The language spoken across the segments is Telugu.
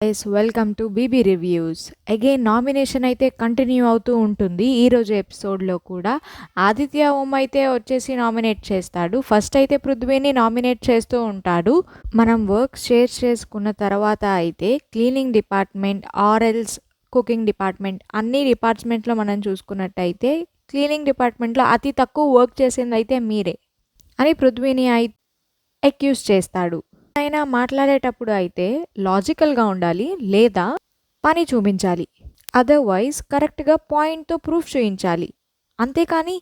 Guys welcome to BB reviews. Again nomination అయితే కంటిన్యూ అవుతూ ఉంటుంది. ఈరోజు ఎపిసోడ్లో కూడా ఆదిత్య ఓం అయితే వచ్చేసి నామినేట్ చేస్తాడు. ఫస్ట్ అయితే పృథ్వీని నామినేట్ చేస్తూ ఉంటాడు. మనం వర్క్ షేర్ చేసుకున్న తర్వాత అయితే క్లీనింగ్ డిపార్ట్మెంట్ ఆర్ఎల్స్ కుకింగ్ డిపార్ట్మెంట్ అన్ని డిపార్ట్మెంట్లో మనం చూసుకున్నట్టయితే క్లీనింగ్ డిపార్ట్మెంట్లో అతి తక్కువ వర్క్ చేసింది అయితే మీరే అని పృథ్వీని అక్యూజ్ చేస్తాడు. అయినా మాట్లాడేటప్పుడు అయితే లాజికల్గా ఉండాలి లేదా పని చూపించాలి, అదర్వైజ్ కరెక్ట్గా పాయింట్తో ప్రూఫ్ చూపించాలి. అంతేకాని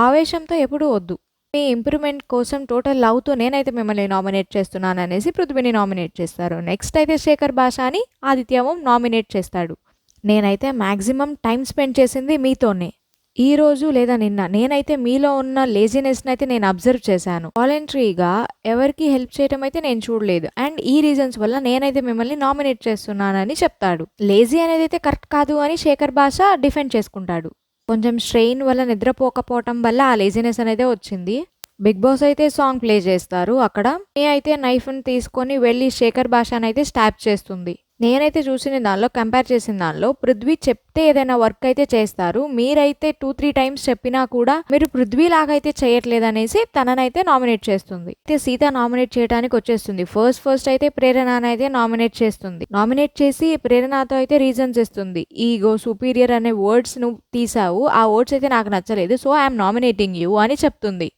ఆవేశంతో ఎప్పుడూ వద్దు. మీ ఇంప్రూవ్మెంట్ కోసం టోటల్ లవ్తో నేనైతే మిమ్మల్ని నామినేట్ చేస్తున్నాను అనేసి పృథ్వీని నామినేట్ చేస్తారు. నెక్స్ట్ అయితే శేఖర్ భాషాని ఆదిత్య ఓం నామినేట్ చేస్తాడు. నేనైతే మ్యాక్సిమం టైం స్పెండ్ చేసింది మీతోనే ఈ రోజు లేదా నిన్న. నేనైతే మీలో ఉన్న లేజినెస్ని అయితే నేను అబ్జర్వ్ చేశాను. వాలంటరీగా ఎవరికి హెల్ప్ చేయడం అయితే నేను చూడలేదు. అండ్ ఈ రీజన్స్ వల్ల నేనైతే మిమ్మల్ని నామినేట్ చేస్తున్నానని చెప్తాడు. లేజీ అనేది అయితే కరెక్ట్ కాదు అని శేఖర్ భాష డిఫెండ్ చేసుకుంటాడు. కొంచెం స్ట్రెయిన్ వల్ల నిద్రపోకపోవటం వల్ల ఆ లేజినెస్ అనేది వచ్చింది. బిగ్ బాస్ అయితే సాంగ్ ప్లే చేస్తారు. అక్కడ అయితే నైఫ్ని తీసుకొని వెళ్ళి శేఖర్ భాషని అయితే స్టాప్ చేస్తుంది. నేనైతే చూసిన దానిలో కంపేర్ చేసిన దానిలో పృథ్వీ చెప్తే ఏదైనా వర్క్ అయితే చేస్తారు. మీరైతే 2-3 టైమ్స్ చెప్పినా కూడా మీరు పృథ్వీ లాగా అయితే చేయట్లేదు అనేసి తననైతే నామినేట్ చేస్తుంది. అయితే సీత నామినేట్ చేయడానికి వచ్చేస్తుంది. ఫస్ట్ అయితే ప్రేరణ అయితే నామినేట్ చేస్తుంది. నామినేట్ చేసి ప్రేరణతో అయితే రీజన్స్ ఇస్తుంది. ఈగో సుపీరియర్ అనే వర్డ్స్ నువ్వు తీసావు, ఆ వర్డ్స్ అయితే నాకు నచ్చలేదు, సో ఐఎమ్ నామినేటింగ్ యూ అని చెప్తుంది.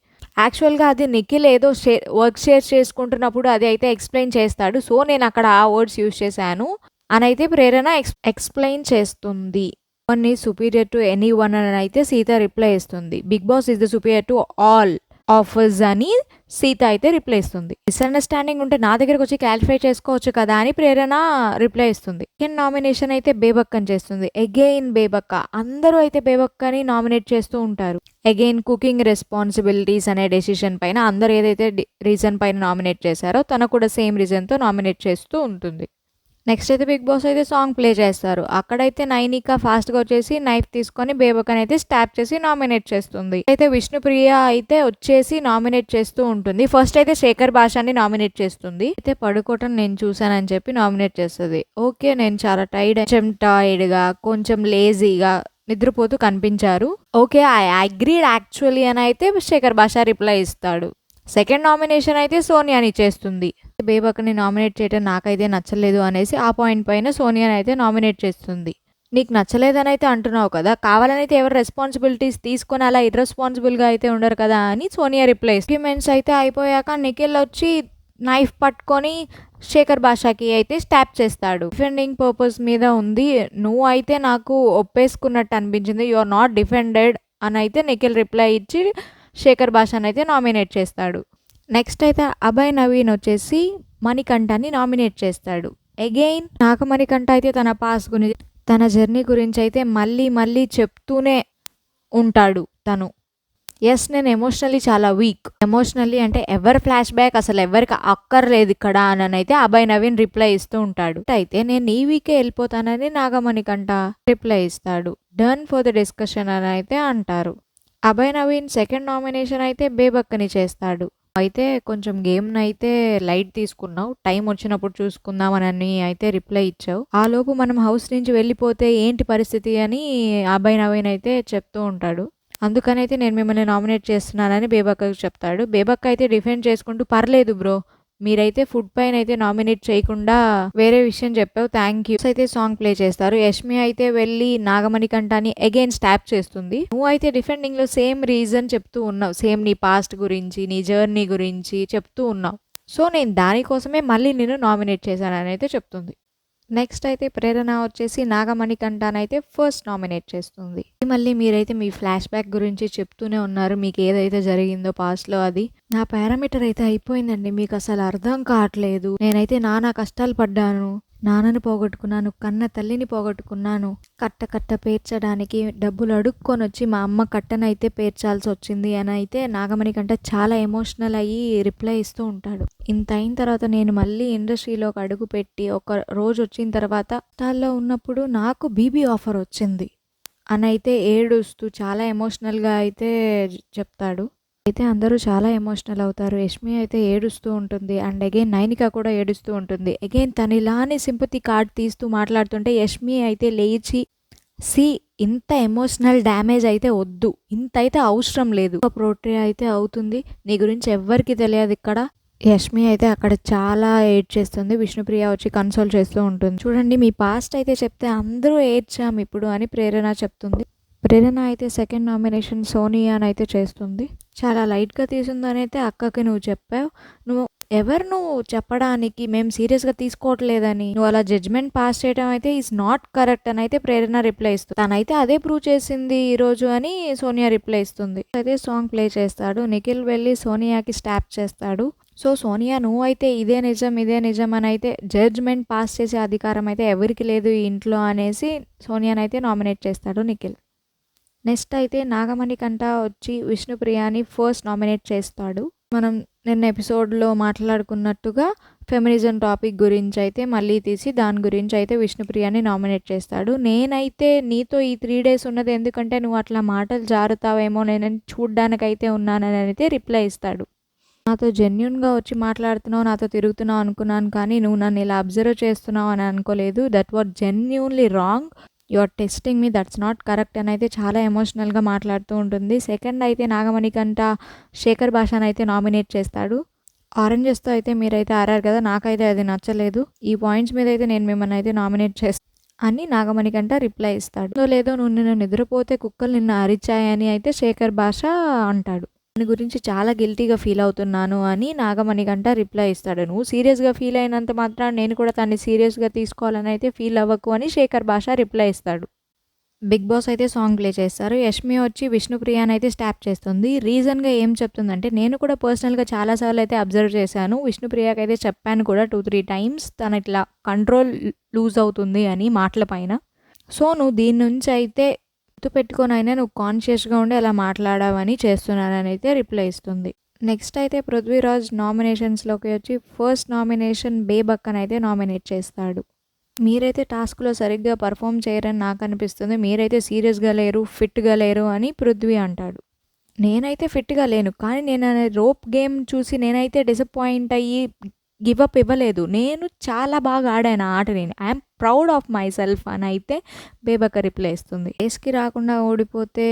యాక్చువల్గా అది నిఖిల్ ఏదో వర్క్ షేర్ చేసుకుంటున్నప్పుడు అది అయితే ఎక్స్ప్లెయిన్ చేస్తాడు. సో నేను అక్కడ ఆ వర్డ్స్ యూజ్ చేశాను అని అయితే ప్రేరణ ఎక్స్ప్లెయిన్ చేస్తుంది. One is superior to anyone అని అయితే సీత రిప్లై ఇస్తుంది. Big boss is the superior to all offers అని సీత అయితే రిప్లై ఇస్తుంది. మిస్అండర్స్టాండింగ్ ఉంటే నా దగ్గరకు వచ్చి క్లారిఫై చేసుకోవచ్చు కదా అని ప్రేరణ రిప్లై ఇస్తుంది. సెకండ్ నామినేషన్ అయితే బేబక్కని చేస్తుంది. అగైన్ బేబక్క. అందరూ అయితే బేబక్కని నామినేట్ చేస్తూ ఉంటారు. అగైన్ కుకింగ్ రెస్పాన్సిబిలిటీస్ అనే డెసిషన్ పైన అందరు ఏదైతే రీజన్ పైన నామినేట్ చేశారో తను కూడా సేమ్ రీజన్తో నామినేట్ చేస్తూ ఉంటుంది. నెక్స్ట్ అయితే బిగ్ బాస్ అయితే సాంగ్ ప్లే చేస్తారు. అక్కడైతే నైనిక ఫాస్ట్గా వచ్చేసి నైఫ్ తీసుకొని బేబకని అయితే స్టాప్ చేసి నామినేట్ చేస్తుంది. అయితే విష్ణుప్రియ అయితే వచ్చేసి నామినేట్ చేస్తూ ఉంటుంది. ఫస్ట్ అయితే శేఖర్ భాషాని నామినేట్ చేస్తుంది. అయితే పడుకోవటం నేను చూసానని చెప్పి నామినేట్ చేస్తుంది. ఓకే, నేను చాలా టైర్డ్గా కొంచెం లేజీగా నిద్రపోతూ కనిపించారు. ఓకే, ఐ అగ్రీడ్ యాక్చువల్లీ అని అయితే శేఖర్ భాష రిప్లై ఇస్తాడు. సెకండ్ నామినేషన్ అయితే సోనియాని చేస్తుంది. బేబక్కని నామినేట్ చేయడం నాకైతే నచ్చలేదు అనేసి ఆ పాయింట్ పైన సోనియాని అయితే నామినేట్ చేస్తుంది. నీకు నచ్చలేదని అయితే అంటున్నావు కదా, కావాలని అయితే ఎవరు రెస్పాన్సిబిలిటీస్ తీసుకొని అలా ఇర్రెస్పాన్సిబుల్గా అయితే ఉండరు కదా అని సోనియా రిప్లై. ఆర్గ్యుమెంట్స్ అయితే అయిపోయాక నిఖిల్ వచ్చి నైఫ్ పట్టుకొని శేఖర్ భాషకి అయితే స్టాప్ చేస్తాడు. డిఫెండింగ్ పర్పస్ మీద ఉంది, నువ్వు అయితే నాకు ఒప్పేసుకున్నట్టు అనిపించింది, యు ఆర్ నాట్ డిఫెండెడ్ అని అయితే నిఖిల్ రిప్లై ఇచ్చి శేఖర్ భాషని అయితే నామినేట్ చేస్తాడు. నెక్స్ట్ అయితే అభయ్ నవీన్ వచ్చేసి మణికంఠని నామినేట్ చేస్తాడు. అగైన్ నాగమణికంఠ అయితే తన పాస్ గురించి తన జర్నీ గురించి అయితే మళ్ళీ చెప్తూనే ఉంటాడు. తను నేను ఎమోషనల్లీ చాలా వీక్, ఎమోషనల్లీ అంటే ఎవరి ఫ్లాష్ బ్యాక్ అసలు ఎవరికి అక్కర్లేదు ఇక్కడ అని అయితే అభయ్ నవీన్ రిప్లై ఇస్తూ ఉంటాడు. అయితే నేను ఈ వీకే వెళ్ళిపోతానని నాగమణికంఠ రిప్లై ఇస్తాడు. డన్ ఫర్ ద డిస్కషన్ అని అయితే అంటారు. అభయ్ నవీన్ సెకండ్ నామినేషన్ అయితే బేబక్కని చేస్తాడు. అయితే కొంచెం గేమ్ని అయితే లైట్ తీసుకున్నావు, టైం వచ్చినప్పుడు చూసుకుందామని అయితే రిప్లై ఇచ్చావు. ఆ లోపు మనం హౌస్ నుంచి వెళ్ళిపోతే ఏంటి పరిస్థితి అని అభయ్ నవీన్ అయితే చెప్తూ ఉంటాడు. అందుకనైతే నేను మిమ్మల్ని నామినేట్ చేస్తున్నానని బేబక్కకి చెప్తాడు. బేబక్క అయితే డిఫెండ్ చేసుకుంటూ పర్లేదు బ్రో, మీరైతే ఫుడ్ పైన అయితే నామినేట్ చేయకుండా వేరే విషయం చెప్పావు, థ్యాంక్ యూ అయితే సాంగ్ ప్లే చేస్తారు. యష్మి అయితే వెళ్ళి నాగమణికంఠని అగైన్ స్టాప్ చేస్తుంది. నువ్వు అయితే డిఫెండింగ్ లో సేమ్ రీజన్ చెప్తూ ఉన్నావు, సేమ్ నీ పాస్ట్ గురించి నీ జర్నీ గురించి చెప్తూ ఉన్నావు, సో నేను దానికోసమే మళ్ళీ నేను నామినేట్ చేశానని అయితే చెప్తుంది. నెక్స్ట్ అయితే ప్రేరణ వచ్చేసి నాగమణికంఠని అయితే ఫస్ట్ నామినేట్ చేస్తుంది. మళ్ళీ మీరైతే మీ ఫ్లాష్ బ్యాక్ గురించి చెప్తూనే ఉన్నారు, మీకు ఏదైతే జరిగిందో పాస్ట్లో అది. నా పారామీటర్ అయితే అయిపోయిందండి, మీకు అసలు అర్థం కావట్లేదు. నేనైతే నానా కష్టాలు పడ్డాను, నాన్నని పోగొట్టుకున్నాను, కన్న తల్లిని పోగొట్టుకున్నాను, కట్ట పేర్చడానికి డబ్బులు అడుక్కొని వచ్చి మా అమ్మ కట్టనైతే పేర్చాల్సి వచ్చింది అని అయితే నాగమణికంఠ చాలా ఎమోషనల్ అయ్యి రిప్లై ఇస్తూ ఉంటాడు. ఇంత అయిన తర్వాత నేను మళ్ళీ ఇండస్ట్రీలోకి అడుగు పెట్టి ఒక రోజు వచ్చిన తర్వాత కష్టాల్లో ఉన్నప్పుడు నాకు బీబీ ఆఫర్ వచ్చింది అని అయితే ఏడుస్తూ చాలా ఎమోషనల్గా అయితే చెప్తాడు. అయితే అందరూ చాలా ఎమోషనల్ అవుతారు. యష్మి అయితే ఏడుస్తూ ఉంటుంది. అండ్ అగైన్ నైనిక కూడా ఏడుస్తూ ఉంటుంది. అగైన్ తను ఇలానే సింపతి కార్డ్ తీస్తూ మాట్లాడుతుంటే యష్మి అయితే లేచి ఇంత ఎమోషనల్ డ్యామేజ్ అయితే వద్దు, ఇంత అయితే అవసరం లేదు, ప్రోట్రే అయితే అవుతుంది, నీ గురించి ఎవ్వరికి తెలియదు ఇక్కడ. యష్మి అయితే అక్కడ చాలా ఏడ్ చేస్తుంది. విష్ణుప్రియ వచ్చి కన్సోల్ చేస్తూ ఉంటుంది. చూడండి మీ పాస్ట్ అయితే చెప్తే అందరూ ఏడ్చాం ఇప్పుడు అని ప్రేరణ చెప్తుంది. ప్రేరణ అయితే సెకండ్ నామినేషన్ సోనియాని అయితే చేస్తుంది. చాలా లైట్గా తీసిందని అయితే అక్కకి నువ్వు చెప్పావు. నువ్వు చెప్పడానికి మేము సీరియస్గా తీసుకోవట్లేదని, నువ్వు అలా జడ్జ్మెంట్ పాస్ చేయడం అయితే ఈజ్ నాట్ కరెక్ట్ అని అయితే ప్రేరణ రిప్లై ఇస్తుంది. తనైతే అదే ప్రూవ్ చేసింది ఈరోజు అని సోనియా రిప్లై ఇస్తుంది. అయితే సాంగ్ ప్లే చేస్తాడు. నిఖిల్ వెళ్ళి సోనియాకి స్టాప్ చేస్తాడు. సో సోనియా నువ్వు అయితే ఇదే నిజం అని అయితే జడ్జ్మెంట్ పాస్ చేసే అధికారం అయితే ఎవరికి లేదు ఈ ఇంట్లో అనేసి సోనియానైతే నామినేట్ చేస్తాడు నిఖిల్. నెక్స్ట్ అయితే నాగమణికంట వచ్చి విష్ణుప్రియాని ఫస్ట్ నామినేట్ చేస్తాడు. మనం నిన్న ఎపిసోడ్లో మాట్లాడుకున్నట్టుగా ఫెమినిజం టాపిక్ గురించి అయితే మళ్ళీ తీసి దాని గురించి అయితే విష్ణుప్రియాని నామినేట్ చేస్తాడు. నేనైతే నీతో ఈ 3 days ఉన్నది ఎందుకంటే నువ్వు అట్లా మాటలు జారుతావేమో నేను చూడ్డానికైతే ఉన్నానని అయితే రిప్లై ఇస్తాడు. నాతో జెన్యున్గా వచ్చి మాట్లాడుతున్నావు, నాతో తిరుగుతున్నావు అనుకున్నాను, కానీ నువ్వు నన్ను ఇలా అబ్జర్వ్ చేస్తున్నావు అని అనుకోలేదు. That what genuinely wrong, you are testing me, that's not correct అని అయితే చాలా ఎమోషనల్గా మాట్లాడుతూ ఉంటుంది. సెకండ్ అయితే నాగమణికంట శేఖర్ భాషను అయితే నామినేట్ చేస్తాడు. ఆరెంజెస్తో అయితే మీరైతే ఆరారు కదా, నాకైతే అది నచ్చలేదు, ఈ పాయింట్స్ మీద అయితే నేను మిమ్మల్ని అయితే నామినేట్ చేస్తాను అని నాగమణికంట రిప్లై ఇస్తాడు. లేదో నువ్వు నిన్ను నిద్రపోతే కుక్కలు నిన్ను అరిచాయని అయితే శేఖర్ భాష అంటాడు. దాని గురించి చాలా గిల్టీగా ఫీల్ అవుతున్నాను అని నాగమణికంట రిప్లై ఇస్తాడు. నువ్వు సీరియస్గా ఫీల్ అయినంత మాత్రం నేను కూడా తన్ని సీరియస్గా తీసుకోవాలని అయితే ఫీల్ అవ్వకు అని శేఖర్ భాష రిప్లై ఇస్తాడు. బిగ్ బాస్ అయితే సాంగ్ ప్లే చేస్తారు. యష్మి వచ్చి విష్ణుప్రియాని అయితే స్టాప్ చేస్తుంది. రీజన్గా ఏం చెప్తుందంటే, నేను కూడా పర్సనల్గా చాలాసార్లు అయితే అబ్జర్వ్ చేశాను, విష్ణుప్రియకి అయితే చెప్పాను కూడా 2-3 times తను ఇట్లా కంట్రోల్ లూజ్ అవుతుంది అని మాటల పైన. సో నువ్వు దీని నుంచి అయితే పెట్టుకొనైనా నువ్వు కాన్షియస్గా ఉండి అలా మాట్లాడావని చేస్తున్నానని అయితే రిప్లై ఇస్తుంది. నెక్స్ట్ అయితే పృథ్వీరాజ్ నామినేషన్స్లోకి వచ్చి ఫస్ట్ నామినేషన్ బేబక్కని అయితే నామినేట్ చేస్తాడు. మీరైతే టాస్క్లో సరిగ్గా పర్ఫామ్ చేయరని నాకు అనిపిస్తుంది, మీరైతే సీరియస్గా లేరు, ఫిట్గా లేరు అని పృథ్వీ అంటాడు. నేనైతే ఫిట్గా లేను, కానీ నేను రోప్ గేమ్ చూసి నేనైతే డిసప్పాయింట్ అయ్యి గివప్ ఇవ్వలేదు, నేను చాలా బాగా ఆడాను ఆ ఆటని, I'm proud of my self అని అయితే బేబక్క రిప్లై ఇస్తుంది. రేస్కి రాకుండా ఓడిపోతే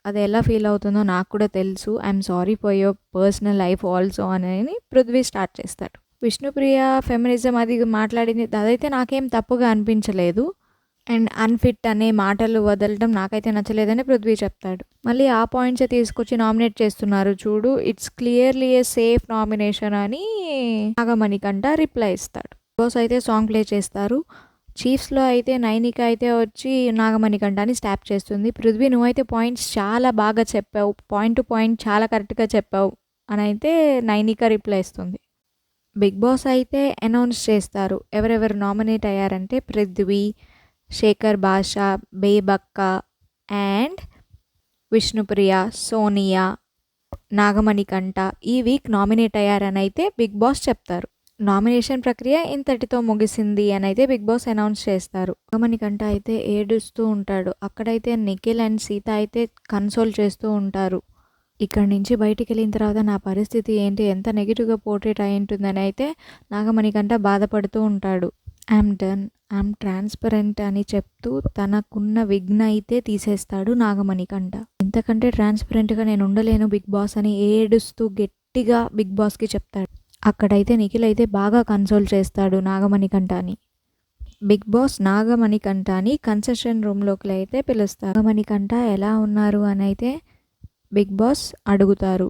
అది ఎలా ఫీల్ అవుతుందో నాకు కూడా తెలుసు, I'm sorry for your personal life also అని పృథ్వీ స్టార్ట్ చేస్తాడు. విష్ణుప్రియ ఫెమినిజం అది మాట్లాడింది, అదైతే నాకేం తప్పుగా అనిపించలేదు, అండ్ అన్ఫిట్ అనే మాటలు వదలడం నాకైతే నచ్చలేదని పృథ్వీ చెప్తాడు. మళ్ళీ ఆ పాయింట్సే తీసుకొచ్చి నామినేట్ చేస్తున్నారు చూడు, it's clearly A safe nomination అని నాగమణికంట రిప్లై ఇస్తాడు. బాస్ అయితే సాంగ్ ప్లే చేస్తారు. చీఫ్స్లో అయితే నైనిక అయితే వచ్చి నాగమణికంటని స్టాప్ చేస్తుంది. పృథ్వీ నువ్వైతే పాయింట్స్ చాలా బాగా చెప్పావు, పాయింట్ టు పాయింట్ చాలా కరెక్ట్గా చెప్పావు అని అయితే నైనిక రిప్లై ఇస్తుంది. బిగ్ బాస్ అయితే అనౌన్స్ చేస్తారు ఎవరెవరు నామినేట్ అయ్యారంటే పృథ్వీ, శేఖర్ భాష, బేబక్క అండ్ విష్ణుప్రియ, సోనియా, నాగమణికంట ఈ వీక్ నామినేట్ అయ్యారని అయితే బిగ్ బాస్ చెప్తారు. నామినేషన్ ప్రక్రియ ఇంతటితో ముగిసింది అని అయితే బిగ్ బాస్ అనౌన్స్ చేస్తారు. నాగమణికంట అయితే ఏడుస్తూ ఉంటాడు. అక్కడైతే నిఖిల్ అండ్ సీత అయితే కన్సోల్ చేస్తూ ఉంటారు. ఇక్కడ నుంచి బయటికి వెళ్ళిన తర్వాత నా పరిస్థితి ఏంటి, ఎంత నెగిటివ్గా పోర్ట్రేట్ అయి ఉంటుందని అయితే నాగమణికంట బాధపడుతూ ఉంటాడు. ఐఎమ్ డన్, ఐఎమ్ ట్రాన్స్పరెంట్ అని చెప్తూ తనకున్న విఘ్న అయితే తీసేస్తాడు నాగమణికంట. ఇంతకంటే ట్రాన్స్పరెంట్గా నేను ఉండలేను బిగ్ బాస్ అని ఏడుస్తూ గట్టిగా బిగ్ బాస్కి చెప్తాడు. అక్కడైతే నిఖిల్ అయితే బాగా కన్సోల్ చేస్తాడు నాగమణికంటని. బిగ్ బాస్ నాగమణికంటని కన్సెషన్ రూమ్లోకి అయితే పిలుస్తారు. నాగమణికంట ఎలా ఉన్నారు అని అయితే బిగ్ బాస్ అడుగుతారు.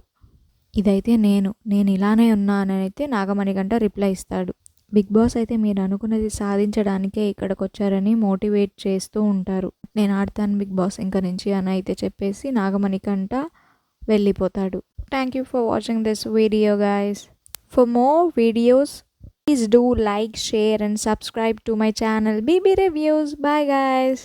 ఇదైతే నేను ఇలానే ఉన్నానని అయితే నాగమణికంట రిప్లై ఇస్తాడు. బిగ్ బాస్ అయితే మీరు అనుకున్నది సాధించడానికే ఇక్కడికి వచ్చారని మోటివేట్ చేస్తూ ఉంటారు. నేను ఆడతాను బిగ్ బాస్ ఇంకా నుంచి అని అయితే చెప్పేసి నాగమణికంట వెళ్ళిపోతాడు. Thank you for watching this video guys. For more videos please do like, share and subscribe to my channel BB Reviews. Bye guys.